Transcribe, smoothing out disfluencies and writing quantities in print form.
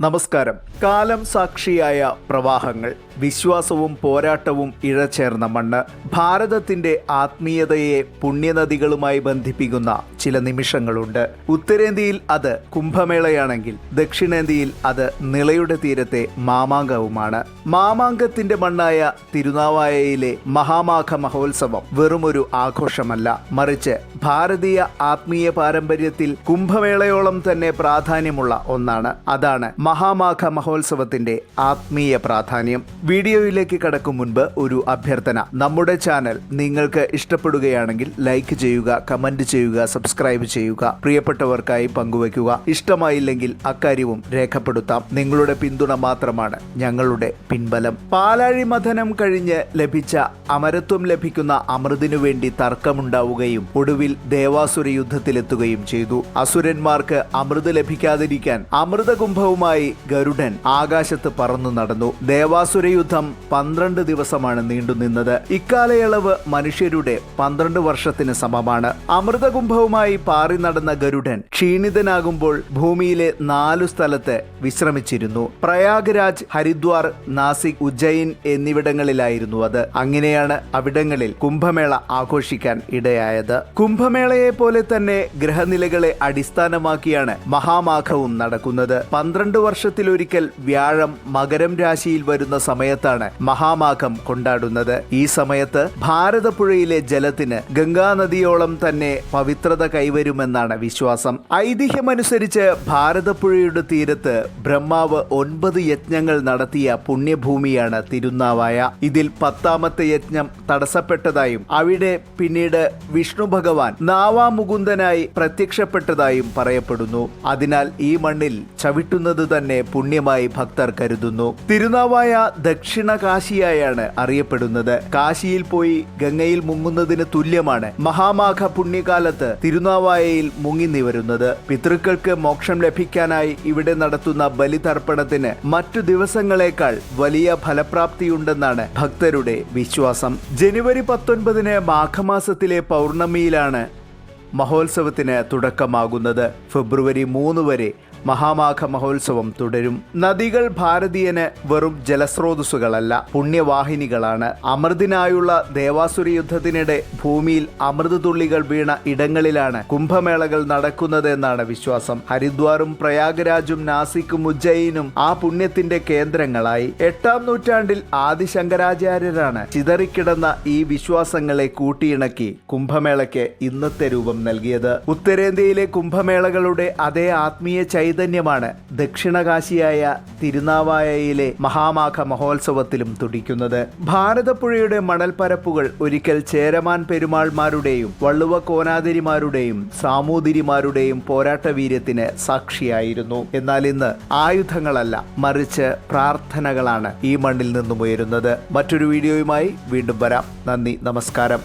നമസ്കാരം. കാലം സാക്ഷിയായ പ്രവാഹങ്ങൾ, വിശ്വാസവും പോരാട്ടവും ഇഴചേർന്ന മണ്ണ്, ഭാരതത്തിന്റെ ആത്മീയതയെ പുണ്യനദികളുമായി ബന്ധിപ്പിക്കുന്ന ചില നിമിഷങ്ങളുണ്ട്. ഉത്തരേന്ത്യയിൽ അത് കുംഭമേളയാണെങ്കിൽ ദക്ഷിണേന്ത്യയിൽ അത് നിളയുടെ തീരത്തെ മാമാങ്കവുമാണ്. മാമാങ്കത്തിന്റെ മണ്ണായ തിരുനാവായയിലെ മഹാമാഘ മഹോത്സവം വെറുമൊരു ആഘോഷമല്ല, മറിച്ച് ഭാരതീയ ആത്മീയ പാരമ്പര്യത്തിൽ കുംഭമേളയോളം തന്നെ പ്രാധാന്യമുള്ള ഒന്നാണ്. അതാണ് മഹാമാഘ മഹോത്സവത്തിന്റെ ആത്മീയ പ്രാധാന്യം. വീഡിയോയിലേക്ക് കടക്കും മുൻപ് ഒരു അഭ്യർത്ഥന. നമ്മുടെ ചാനൽ നിങ്ങൾക്ക് ഇഷ്ടപ്പെടുകയാണെങ്കിൽ ലൈക്ക് ചെയ്യുക, കമന്റ് ചെയ്യുക, സബ്സ്ക്രൈബ് ചെയ്യുക, പ്രിയപ്പെട്ടവർക്കായി പങ്കുവയ്ക്കുക. ഇഷ്ടമായില്ലെങ്കിൽ അക്കാര്യവും രേഖപ്പെടുത്താം. നിങ്ങളുടെ പിന്തുണ മാത്രമാണ് ഞങ്ങളുടെ പിൻബലം. പാലാഴി മഥനം കഴിഞ്ഞ് ലഭിച്ച അമരത്വം ലഭിക്കുന്ന അമൃതിനു വേണ്ടി തർക്കമുണ്ടാവുകയും ഒടുവിൽ ദേവാസുര യുദ്ധത്തിലെത്തുകയും ചെയ്തു. അസുരന്മാർക്ക് അമൃത് ലഭിക്കാതിരിക്കാൻ അമൃതകുംഭവുമായി ഗരുഡൻ ആകാശത്ത് പറന്നു നടന്നു. ദേവാസുര യുദ്ധം 12 ദിവസമാണ് നീണ്ടുനിന്നത്. ഇക്കാലയളവ് മനുഷ്യരുടെ 12 വർഷത്തിന് സമമാണ്. അമൃതകുംഭവുമായി പാറി നടന്ന ഗരുഡൻ ക്ഷീണിതനാകുമ്പോൾ ഭൂമിയിലെ 4 സ്ഥലത്ത് വിശ്രമിച്ചിരുന്നു. പ്രയാഗ്രാജ്, ഹരിദ്വാർ, നാസിക്, ഉജ്ജയിൻ എന്നിവിടങ്ങളിലായിരുന്നു അത്. അങ്ങനെയാണ് അവിടങ്ങളിൽ കുംഭമേള ആഘോഷിക്കാൻ ഇടയായത്. കുംഭമേളയെ പോലെ തന്നെ ഗ്രഹനിലകളെ അടിസ്ഥാനമാക്കിയാണ് മഹാമാഘവും നടക്കുന്നത്. 12 വർഷത്തിലൊരിക്കൽ വ്യാഴം മകരം രാശിയിൽ വരുന്ന സമയത്താണ് മഹാമാഘം കൊണ്ടാടുന്നത്. ഈ സമയത്ത് ഭാരതപ്പുഴയിലെ ജലത്തിന് ഗംഗാനദിയോളം തന്നെ പവിത്രത കൈവരുമെന്നാണ് വിശ്വാസം. ഐതിഹ്യമനുസരിച്ച് ഭാരതപ്പുഴയുടെ തീരത്ത് ബ്രഹ്മാവ് 9 യജ്ഞങ്ങൾ നടത്തിയ പുണ്യഭൂമിയാണ് തിരുനാവായ. ഇതിൽ 10ാമത്തെ യജ്ഞം തടസ്സപ്പെട്ടതായും അവിടെ പിന്നീട് വിഷ്ണു ഭഗവാൻ നാവാമുകുന്ദനായി പ്രത്യക്ഷപ്പെട്ടതായും പറയപ്പെടുന്നു. അതിനാൽ ഈ മണ്ണിൽ ചവിട്ടുന്നത് തന്നെ പുണ്യമായി ഭക്തർ കരുതുന്നു. തിരുനാവായ ദക്ഷിണ കാശിയായാണ് അറിയപ്പെടുന്നത്. കാശിയിൽ പോയി ഗംഗയിൽ മുങ്ങുന്നതിന് തുല്യമാണ് മഹാമാഘ പുണ്യകാലത്ത് തിരുനാവായയിൽ മുങ്ങി നിവരുന്നത്. പിതൃക്കൾക്ക് മോക്ഷം ലഭിക്കാനായി ഇവിടെ നടത്തുന്ന ബലിതർപ്പണത്തിന് മറ്റു ദിവസങ്ങളേക്കാൾ വലിയ ഫലപ്രാപ്തിയുണ്ടെന്നാണ് ഭക്തരുടെ വിശ്വാസം. ജനുവരി 19 മാഘമാസത്തിലെ പൗർണമിയിലാണ് മഹോത്സവത്തിന് തുടക്കമാകുന്നത്. ഫെബ്രുവരി 3 വരെ മഹാമാഘ മഹോത്സവം തുടരും. നദികൾ ഭാരതീയന് വെറും ജലസ്രോതസ്സുകളല്ല, പുണ്യവാഹിനികളാണ്. അമൃതിനായുള്ള ദേവാസുര യുദ്ധത്തിനിടെ ഭൂമിയിൽ അമൃതതുള്ളികൾ വീണ ഇടങ്ങളിലാണ് കുംഭമേളകൾ നടക്കുന്നതെന്നാണ് വിശ്വാസം. ഹരിദ്വാറും പ്രയാഗ്രാജും നാസിക്കും ഉജ്ജയിനും ആ പുണ്യത്തിന്റെ കേന്ദ്രങ്ങളായി. 8ാം നൂറ്റാണ്ടിൽ ആദിശങ്കരാചാര്യരാണ് ചിതറിക്കിടന്ന ഈ വിശ്വാസങ്ങളെ കൂട്ടിയിണക്കി കുംഭമേളയ്ക്ക് ഇന്നത്തെ രൂപം നൽകിയത്. ഉത്തരേന്ത്യയിലെ കുംഭമേളകളുടെ അതേ ആത്മീയ ചൈതന്യമാണ് ദക്ഷിണകാശിയായ തിരുനാവായയിലെ മഹാമാഘ മഹോത്സവത്തിലും തുടിക്കുന്നത്. ഭാരതപ്പുഴയുടെ മണൽപ്പരപ്പുകൾ ഒരിക്കൽ ചേരമാൻ പെരുമാൾമാരുടെയും വള്ളുവ കോനാതിരിമാരുടെയും സാമൂതിരിമാരുടെയും പോരാട്ടവീര്യത്തിന് സാക്ഷിയായിരുന്നു. എന്നാൽ ഇന്ന് ആയുധങ്ങളല്ല, മറിച്ച് പ്രാർത്ഥനകളാണ് ഈ മണ്ണിൽ നിന്നും ഉയരുന്നത്. മറ്റൊരു വീഡിയോയുമായി വീണ്ടും വരാം. നന്ദി, നമസ്കാരം.